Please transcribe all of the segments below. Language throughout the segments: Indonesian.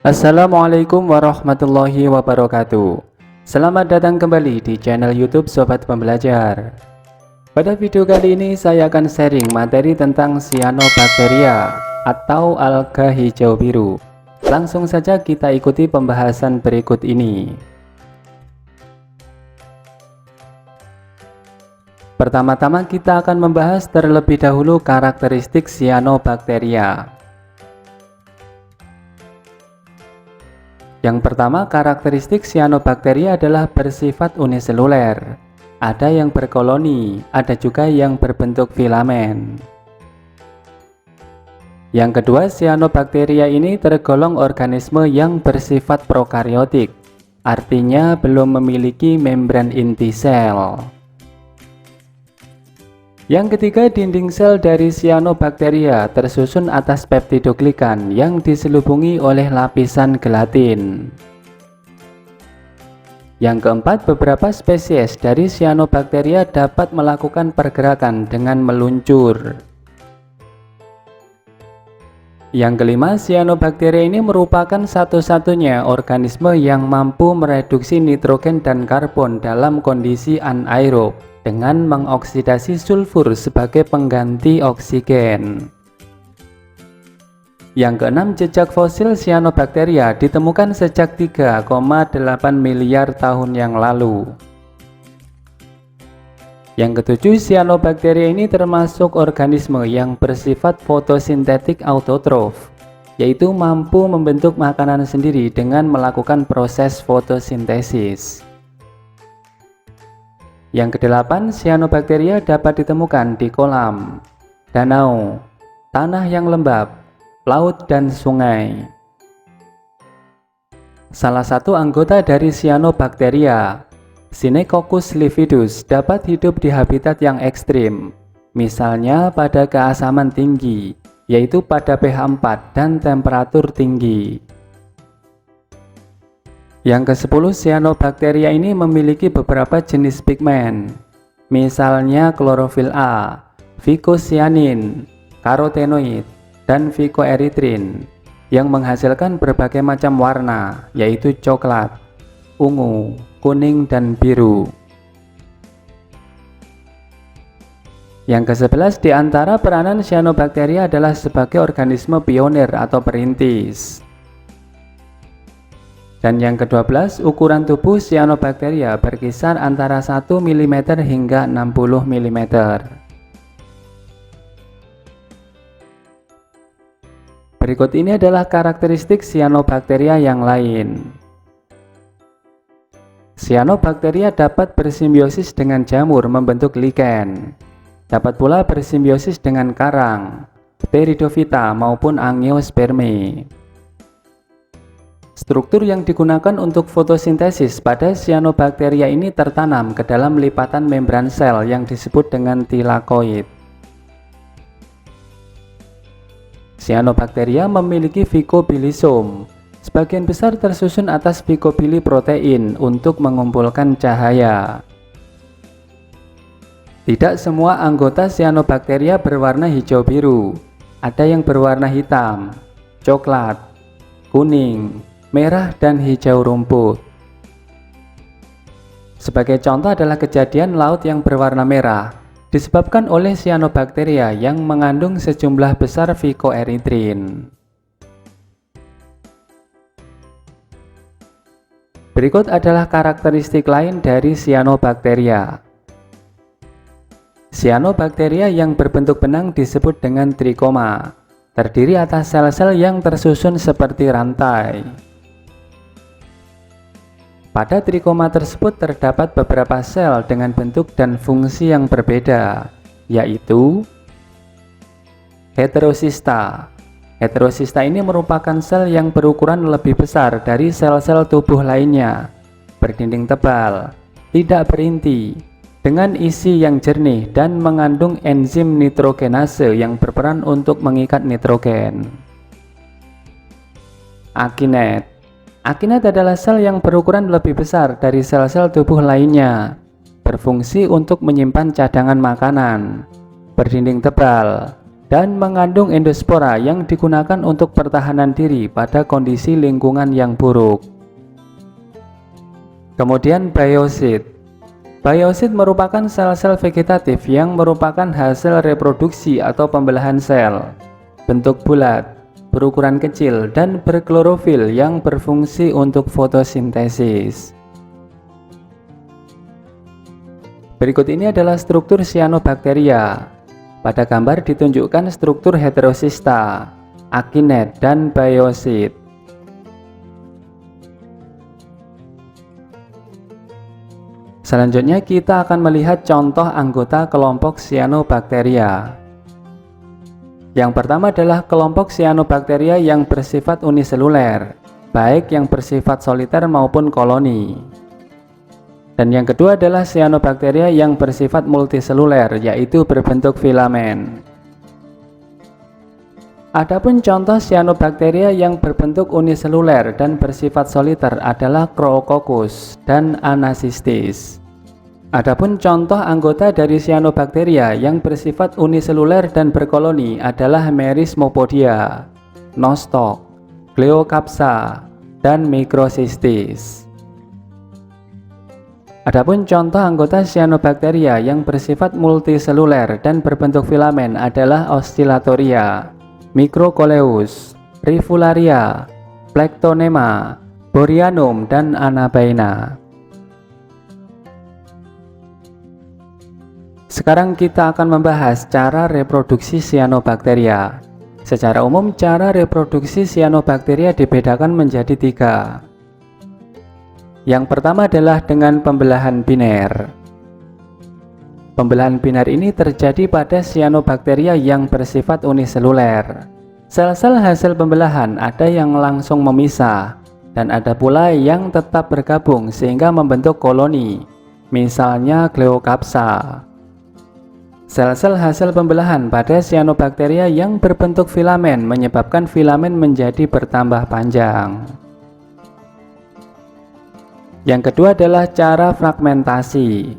Assalamualaikum warahmatullahi wabarakatuh. Selamat datang kembali di channel YouTube Sobat Pembelajar. Pada video kali ini saya akan sharing materi tentang Cyanobacteria atau alga hijau biru. Langsung saja kita ikuti pembahasan berikut ini. Pertama-tama kita akan membahas terlebih dahulu karakteristik Cyanobacteria. Yang pertama, karakteristik Cyanobacteria adalah bersifat uniseluler. Ada yang berkoloni, ada juga yang berbentuk filamen. Yang kedua, Cyanobacteria ini tergolong organisme yang bersifat prokaryotik, artinya belum memiliki membran inti sel. Yang ketiga, dinding sel dari Cyanobacteria tersusun atas peptidoglikan yang diselubungi oleh lapisan gelatin. Yang keempat, beberapa spesies dari Cyanobacteria dapat melakukan pergerakan dengan meluncur. Yang kelima, Cyanobacteria ini merupakan satu-satunya organisme yang mampu mereduksi nitrogen dan karbon dalam kondisi anaerob dengan mengoksidasi sulfur sebagai pengganti oksigen. Yang keenam, jejak fosil Cyanobacteria ditemukan sejak 3,8 miliar tahun yang lalu. Yang ketujuh, Cyanobacteria ini termasuk organisme yang bersifat fotosintetik autotrof, yaitu mampu membentuk makanan sendiri dengan melakukan proses fotosintesis. Yang kedelapan, Cyanobacteria dapat ditemukan di kolam, danau, tanah yang lembab, laut, dan sungai. Salah satu anggota dari Cyanobacteria, Synechoccus lividus, dapat hidup di habitat yang ekstrim, misalnya pada keasaman tinggi, yaitu pada pH 4 dan temperatur tinggi. Yang ke-10, Cyanobacteria ini memiliki beberapa jenis pigmen, misalnya klorofil A, phycocyanin, karotenoid, dan phycoerythrin, yang menghasilkan berbagai macam warna, yaitu coklat, ungu, kuning, dan biru. Yang ke-11, di antara peranan Cyanobacteria adalah sebagai organisme pionir atau perintis. Dan yang ke-12, ukuran tubuh Cyanobacteria berkisar antara 1 mm hingga 60 mm. Berikut ini adalah karakteristik Cyanobacteria yang lain. Cyanobacteria dapat bersimbiosis dengan jamur membentuk liken. Dapat pula bersimbiosis dengan karang, Pteridophyta maupun Angiospermae. Struktur yang digunakan untuk fotosintesis pada Cyanobacteria ini tertanam ke dalam lipatan membran sel yang disebut dengan tilakoid. Cyanobacteria memiliki phycobilisom. Sebagian besar tersusun atas phycobili protein untuk mengumpulkan cahaya. Tidak semua anggota Cyanobacteria berwarna hijau biru. Ada yang berwarna hitam, coklat, kuning, merah, dan hijau rumput. Sebagai contoh adalah kejadian laut yang berwarna merah disebabkan oleh Cyanobacteria yang mengandung sejumlah besar phycoerythrin. Berikut adalah karakteristik lain dari Cyanobacteria. Cyanobacteria yang berbentuk benang disebut dengan trikoma, terdiri atas sel-sel yang tersusun seperti rantai. Pada trikoma tersebut terdapat beberapa sel dengan bentuk dan fungsi yang berbeda, yaitu heterosista. Heterosista ini merupakan sel yang berukuran lebih besar dari sel-sel tubuh lainnya, berdinding tebal, tidak berinti, dengan isi yang jernih dan mengandung enzim nitrogenase yang berperan untuk mengikat nitrogen. Akinet. Akinet adalah sel yang berukuran lebih besar dari sel-sel tubuh lainnya, berfungsi untuk menyimpan cadangan makanan, berdinding tebal, dan mengandung endospora yang digunakan untuk pertahanan diri pada kondisi lingkungan yang buruk. Kemudian biosit. Biosit merupakan sel-sel vegetatif yang merupakan hasil reproduksi atau pembelahan sel, bentuk bulat, berukuran kecil, dan berklorofil yang berfungsi untuk fotosintesis. Berikut ini adalah struktur cyanobacteria. Pada gambar ditunjukkan struktur heterosista, akinet, dan biosit. Selanjutnya kita akan melihat contoh anggota kelompok cyanobacteria. Yang pertama adalah kelompok cyanobacteria yang bersifat uniseluler, baik yang bersifat soliter maupun koloni. Dan yang kedua adalah cyanobacteria yang bersifat multiseluler, yaitu berbentuk filamen. Adapun contoh cyanobacteria yang berbentuk uniseluler dan bersifat soliter adalah Chroococcus dan Anasistis. Adapun contoh anggota dari cyanobacteria yang bersifat uniseluler dan berkoloni adalah Merismopodia, Nostoc, Gleocapsa, dan Microcystis. Adapun contoh anggota cyanobacteria yang bersifat multiseluler dan berbentuk filamen adalah Oscillatoria, Microcoleus, Rivularia, Plectonema, Borianum, dan Anabaena. Sekarang kita akan membahas cara reproduksi cyanobacteria. Secara umum, cara reproduksi cyanobacteria dibedakan menjadi 3. Yang pertama adalah dengan pembelahan biner. Pembelahan biner ini terjadi pada cyanobacteria yang bersifat uniseluler. Sel-sel hasil pembelahan ada yang langsung memisah, dan ada pula yang tetap bergabung sehingga membentuk koloni, misalnya Gleocapsa. Sel-sel hasil pembelahan pada cyanobacteria yang berbentuk filamen menyebabkan filamen menjadi bertambah panjang. Yang kedua adalah cara fragmentasi.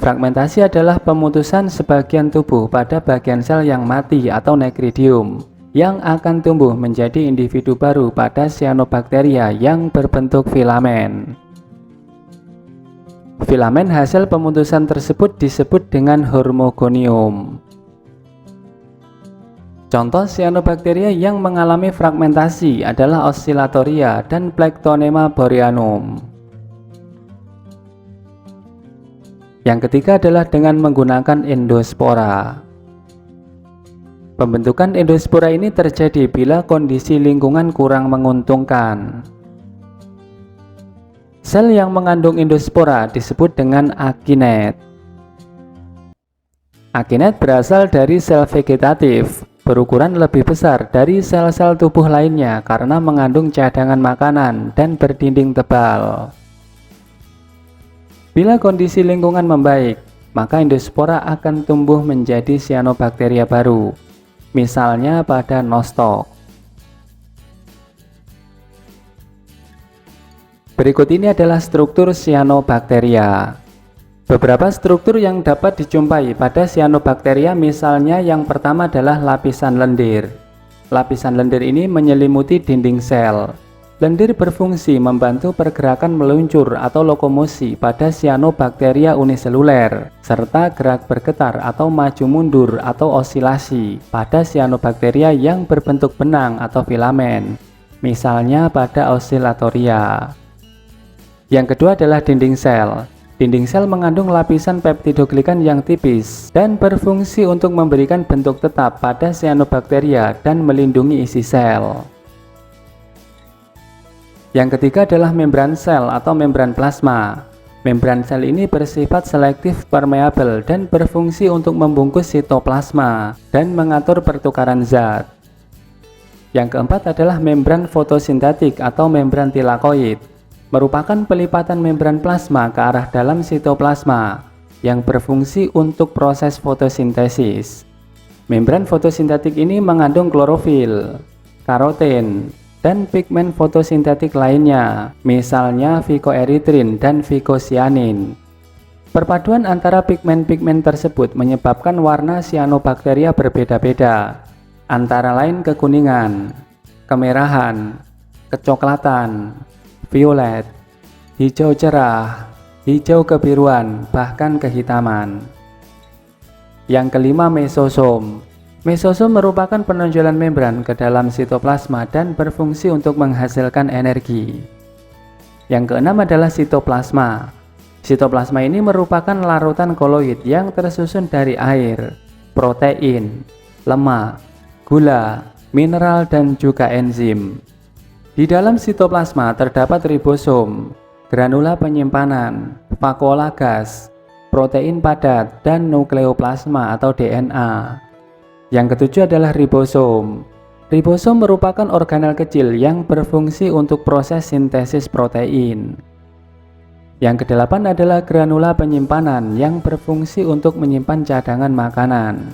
Fragmentasi adalah pemutusan sebagian tubuh pada bagian sel yang mati atau nekridium, yang akan tumbuh menjadi individu baru pada cyanobacteria yang berbentuk filamen. Filamen hasil pemutusan tersebut disebut dengan hormogonium. Contoh cyanobacteria yang mengalami fragmentasi adalah Oscillatoria dan Plectonema Borianum. Yang ketiga adalah dengan menggunakan endospora. Pembentukan endospora ini terjadi bila kondisi lingkungan kurang menguntungkan. Sel yang mengandung endospora disebut dengan akinet. Akinet berasal dari sel vegetatif, berukuran lebih besar dari sel-sel tubuh lainnya karena mengandung cadangan makanan dan berdinding tebal. Bila kondisi lingkungan membaik, maka endospora akan tumbuh menjadi cyanobacteria baru, misalnya pada Nostoc. Berikut ini adalah struktur cyanobacteria. Beberapa struktur yang dapat dijumpai pada cyanobacteria misalnya yang pertama adalah lapisan lendir. Lapisan lendir ini menyelimuti dinding sel. Lendir berfungsi membantu pergerakan meluncur atau lokomosi pada cyanobacteria uniseluler, serta gerak bergetar atau maju mundur atau osilasi pada cyanobacteria yang berbentuk benang atau filamen, misalnya pada Oscillatoria. Yang kedua adalah dinding sel. Dinding sel mengandung lapisan peptidoglikan yang tipis dan berfungsi untuk memberikan bentuk tetap pada cyanobacteria dan melindungi isi sel. Yang ketiga adalah membran sel atau membran plasma. Membran sel ini bersifat selektif permeabel dan berfungsi untuk membungkus sitoplasma dan mengatur pertukaran zat. Yang keempat adalah membran fotosintetik atau membran tilakoid, merupakan pelipatan membran plasma ke arah dalam sitoplasma yang berfungsi untuk proses fotosintesis. Membran fotosintetik ini mengandung klorofil, karoten, dan pigmen fotosintetik lainnya, misalnya phycoerythrin dan phycocyanin. Perpaduan antara pigmen-pigmen tersebut menyebabkan warna cyanobacteria berbeda-beda, antara lain kekuningan, kemerahan, kecoklatan, violet, hijau cerah, hijau kebiruan, bahkan kehitaman. Yang kelima, mesosom. Mesosom merupakan penonjolan membran ke dalam sitoplasma dan berfungsi untuk menghasilkan energi. Yang keenam adalah sitoplasma. Sitoplasma ini merupakan larutan koloid yang tersusun dari air, protein, lemak, gula, mineral, dan juga enzim. Di dalam sitoplasma terdapat ribosom, granula penyimpanan, vakuola gas, protein padat, dan nukleoplasma atau DNA. Yang ketujuh adalah ribosom. Ribosom merupakan organel kecil yang berfungsi untuk proses sintesis protein. Yang kedelapan adalah granula penyimpanan yang berfungsi untuk menyimpan cadangan makanan.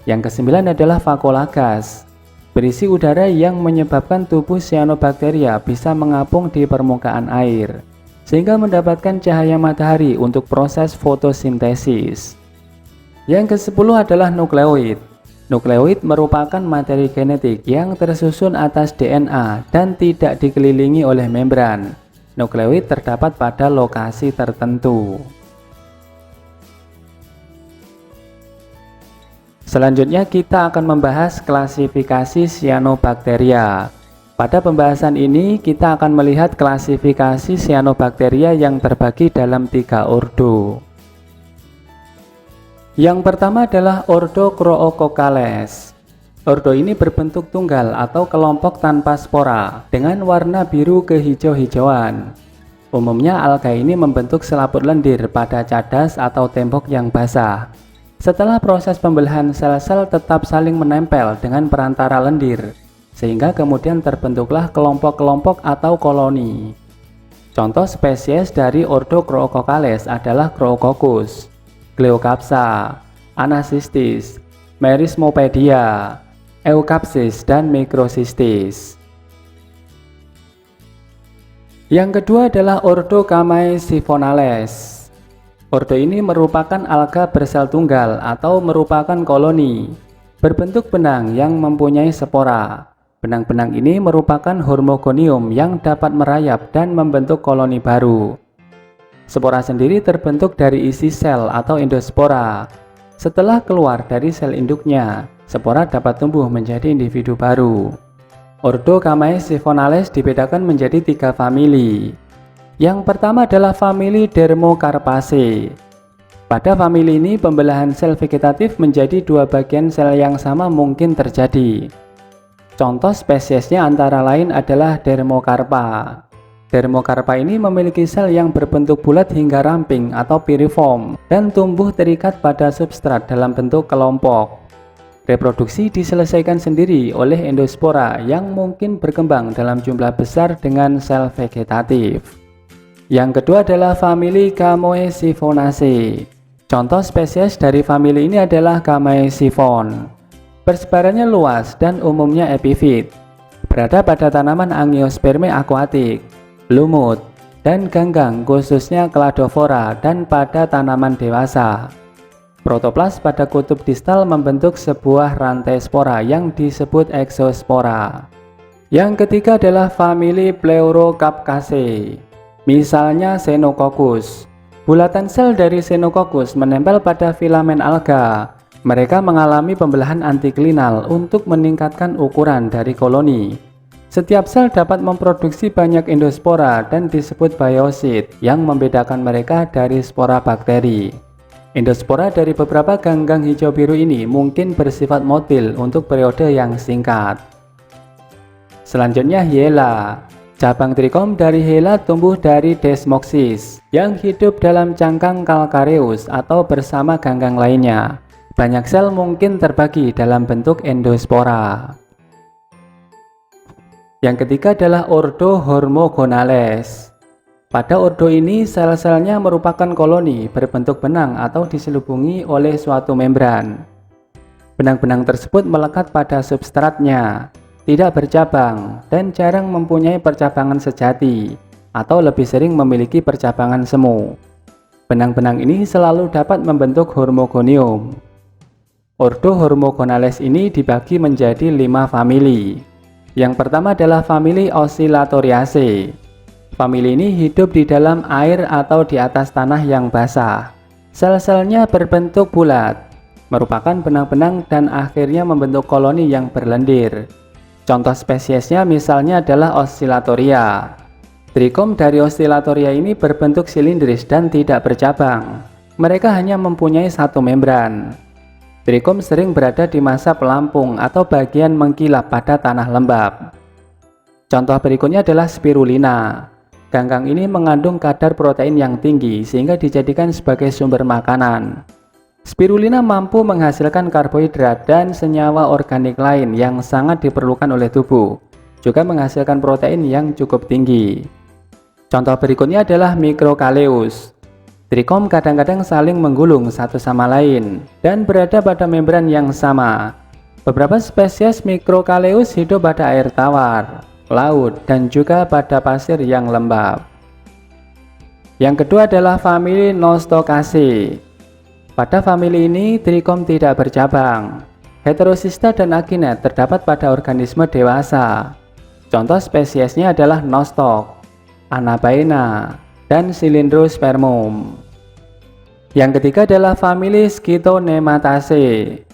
Yang kesembilan adalah vakuola gas, berisi udara yang menyebabkan tubuh cyanobacteria bisa mengapung di permukaan air, sehingga mendapatkan cahaya matahari untuk proses fotosintesis. Yang ke-10 adalah nukleoid. Nukleoid merupakan materi genetik yang tersusun atas DNA dan tidak dikelilingi oleh membran. Nukleoid terdapat pada lokasi tertentu. Selanjutnya kita akan membahas klasifikasi cyanobacteria. Pada pembahasan ini kita akan melihat klasifikasi cyanobacteria yang terbagi dalam 3 ordo. Yang pertama adalah ordo Chroococcales. Ordo ini berbentuk tunggal atau kelompok tanpa spora dengan warna biru kehijau-hijauan. Umumnya alga ini membentuk selaput lendir pada cadas atau tembok yang basah. Setelah proses pembelahan, sel-sel tetap saling menempel dengan perantara lendir, sehingga kemudian terbentuklah kelompok-kelompok atau koloni. Contoh spesies dari ordo Chroococcales adalah Chroococcus, Gleocapsa, Anasistis, Merismopedia, Eucapsis, dan Microcystis. Yang kedua adalah ordo Chamaecyphonales. Ordo ini merupakan alga bersel tunggal atau merupakan koloni berbentuk benang yang mempunyai spora. Benang-benang ini merupakan hormogonium yang dapat merayap dan membentuk koloni baru. Spora sendiri terbentuk dari isi sel atau endospora. Setelah keluar dari sel induknya, spora dapat tumbuh menjadi individu baru. Ordo Chamaecyphonales dibedakan menjadi 3 famili. Yang pertama adalah famili Dermocarpaceae. Pada famili ini pembelahan sel vegetatif menjadi 2 bagian sel yang sama mungkin terjadi. Contoh spesiesnya antara lain adalah Dermocarpa. Dermocarpa ini memiliki sel yang berbentuk bulat hingga ramping atau piriform dan tumbuh terikat pada substrat dalam bentuk kelompok. Reproduksi diselesaikan sendiri oleh endospora yang mungkin berkembang dalam jumlah besar dengan sel vegetatif. Yang kedua adalah famili Chamaecyphonaceae. Contoh spesies dari famili ini adalah Chamaecyphon. Persebarannya luas dan umumnya epifit. Berada pada tanaman Angiospermae aquatic, lumut, dan ganggang khususnya Cladophora dan pada tanaman dewasa. Protoplas pada kutub distal membentuk sebuah rantai spora yang disebut exospora. Yang ketiga adalah famili Pleurocapcaceae. Misalnya Xenococcus. Bulatan sel dari Xenococcus menempel pada filamen alga. Mereka mengalami pembelahan antiklinal untuk meningkatkan ukuran dari koloni. Setiap sel dapat memproduksi banyak endospora dan disebut biosit yang membedakan mereka dari spora bakteri. Endospora dari beberapa ganggang hijau biru ini mungkin bersifat motil untuk periode yang singkat. Selanjutnya Hyela. Cabang trikom dari Hyela tumbuh dari Desmoxys yang hidup dalam cangkang Calcareus atau bersama ganggang lainnya. Banyak sel mungkin terbagi dalam bentuk endospora. Yang ketiga adalah ordo Hormogonales. Pada ordo ini sel-selnya merupakan koloni berbentuk benang atau diselubungi oleh suatu membran. Benang-benang tersebut melekat pada substratnya, tidak bercabang, dan jarang mempunyai percabangan sejati, atau lebih sering memiliki percabangan semu. Benang-benang ini selalu dapat membentuk Hormogonium. Ordo Hormogonales ini dibagi menjadi 5 famili. Yang pertama adalah famili Oscillatoriaceae. Famili ini hidup di dalam air atau di atas tanah yang basah. Sel-selnya berbentuk bulat, merupakan benang-benang dan akhirnya membentuk koloni yang berlendir. Contoh spesiesnya misalnya adalah Oscillatoria. Trikom dari Oscillatoria ini berbentuk silindris dan tidak bercabang. Mereka hanya mempunyai satu membran. Trikom sering berada di masa pelampung atau bagian mengkilap pada tanah lembab. Contoh berikutnya adalah Spirulina. Ganggang ini mengandung kadar protein yang tinggi sehingga dijadikan sebagai sumber makanan. Spirulina mampu menghasilkan karbohidrat dan senyawa organik lain yang sangat diperlukan oleh tubuh, juga menghasilkan protein yang cukup tinggi. Contoh berikutnya adalah Microcaleus. Trikom kadang-kadang saling menggulung satu sama lain dan berada pada membran yang sama. Beberapa spesies Microcaleus hidup pada air tawar, laut, dan juga pada pasir yang lembab. Yang kedua adalah famili Nostocaceae. Pada famili ini, trikom tidak bercabang. Heterosista dan akinet terdapat pada organisme dewasa. Contoh spesiesnya adalah Nostoc, Anabaena, dan Cylindrospermum. Yang ketiga adalah famili Scytonemataceae.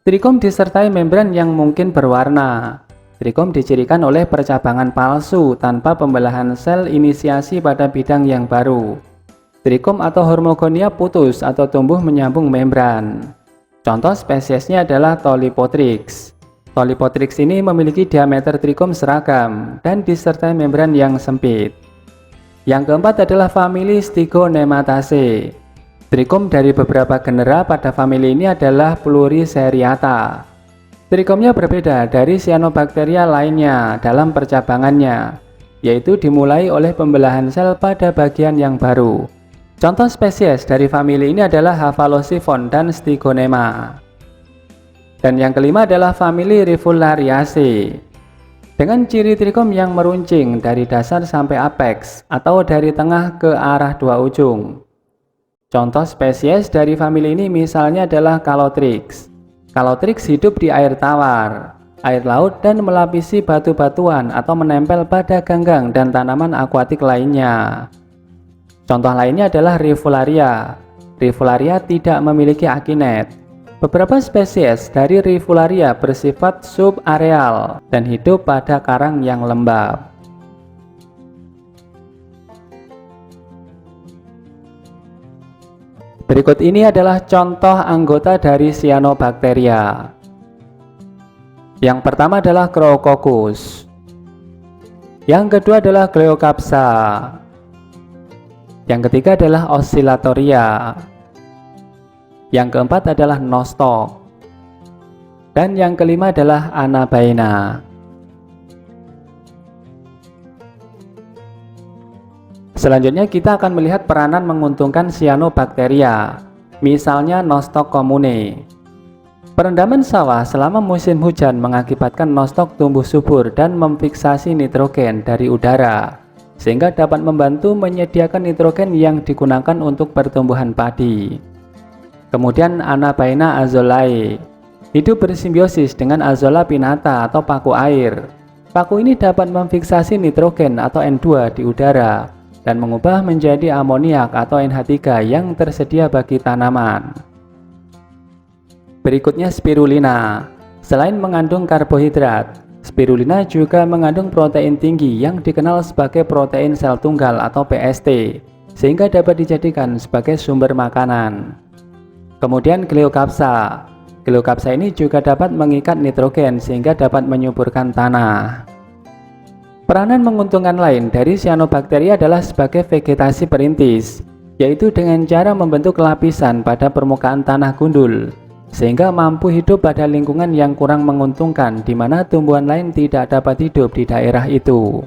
Trikom disertai membran yang mungkin berwarna. Trikom dicirikan oleh percabangan palsu tanpa pembelahan sel inisiasi pada bidang yang baru. Trikom atau Hormogonia putus atau tumbuh menyambung membran. Contoh spesiesnya adalah Tolipotrix. Tolipotrix ini memiliki diameter trikom seragam dan disertai membran yang sempit. Yang keempat adalah famili Stygonemataceae. Trikom dari beberapa genera pada famili ini adalah Pluriseriata. Trikomnya berbeda dari cyanobacteria lainnya dalam percabangannya, yaitu dimulai oleh pembelahan sel pada bagian yang baru. Contoh spesies dari famili ini adalah Hafalosiphon dan Stygonema. Dan yang kelima adalah famili Rivulariaceae. Dengan ciri trikom yang meruncing dari dasar sampai apex atau dari tengah ke arah dua ujung. Contoh spesies dari famili ini misalnya adalah Calotrix. Calotrix hidup di air tawar, air laut, dan melapisi batu-batuan atau menempel pada ganggang dan tanaman akuatik lainnya. Contoh lainnya adalah Rivularia. Rivularia tidak memiliki akinet. Beberapa spesies dari Rivularia bersifat subareal dan hidup pada karang yang lembab. Berikut ini adalah contoh anggota dari Cyanobacteria. Yang pertama adalah Chrococcus. Yang kedua adalah Gleocapsa. Yang ketiga adalah Oscillatoria. Yang keempat adalah Nostoc. Dan yang kelima adalah Anabaena. Selanjutnya kita akan melihat peranan menguntungkan Cyanobacteria, misalnya Nostoc commune. Perendaman sawah selama musim hujan mengakibatkan Nostoc tumbuh subur dan memfiksasi nitrogen dari udara, sehingga dapat membantu menyediakan nitrogen yang digunakan untuk pertumbuhan padi. Kemudian Anabaena azolae hidup bersimbiosis dengan Azolla pinnata atau paku air. Paku ini dapat memfiksasi nitrogen atau N2 di udara dan mengubah menjadi amoniak atau NH3 yang tersedia bagi tanaman. Berikutnya Spirulina. Selain mengandung karbohidrat, Spirulina juga mengandung protein tinggi yang dikenal sebagai protein sel tunggal atau PST, sehingga dapat dijadikan sebagai sumber makanan. Kemudian Gleocapsa. Gleocapsa ini juga dapat mengikat nitrogen sehingga dapat menyuburkan tanah. Peranan menguntungkan lain dari Cyanobacteria adalah sebagai vegetasi perintis, yaitu dengan cara membentuk lapisan pada permukaan tanah gundul, sehingga mampu hidup pada lingkungan yang kurang menguntungkan di mana tumbuhan lain tidak dapat hidup di daerah itu.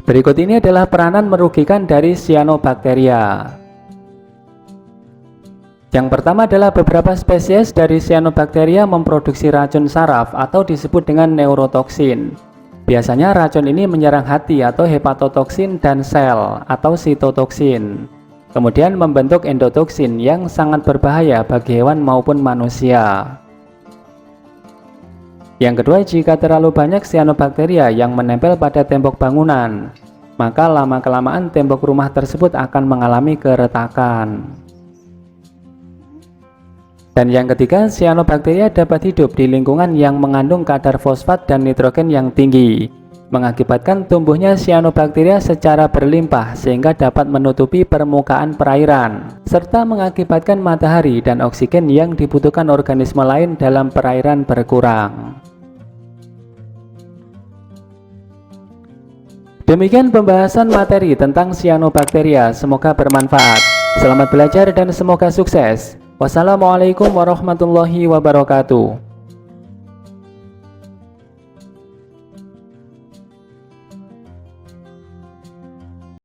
Berikut ini adalah peranan merugikan dari Cyanobacteria. Yang pertama adalah beberapa spesies dari Cyanobacteria memproduksi racun saraf atau disebut dengan neurotoksin. Biasanya racun ini menyerang hati atau hepatotoksin dan sel atau sitotoksin. Kemudian membentuk endotoksin yang sangat berbahaya bagi hewan maupun manusia. Yang kedua, jika terlalu banyak cyanobacteria yang menempel pada tembok bangunan, maka lama-kelamaan tembok rumah tersebut akan mengalami keretakan. Dan yang ketiga, cyanobacteria dapat hidup di lingkungan yang mengandung kadar fosfat dan nitrogen yang tinggi, mengakibatkan tumbuhnya cyanobacteria secara berlimpah sehingga dapat menutupi permukaan perairan, serta mengakibatkan matahari dan oksigen yang dibutuhkan organisme lain dalam perairan berkurang. Demikian pembahasan materi tentang cyanobacteria, semoga bermanfaat. Selamat belajar dan semoga sukses. Wassalamualaikum warahmatullahi wabarakatuh.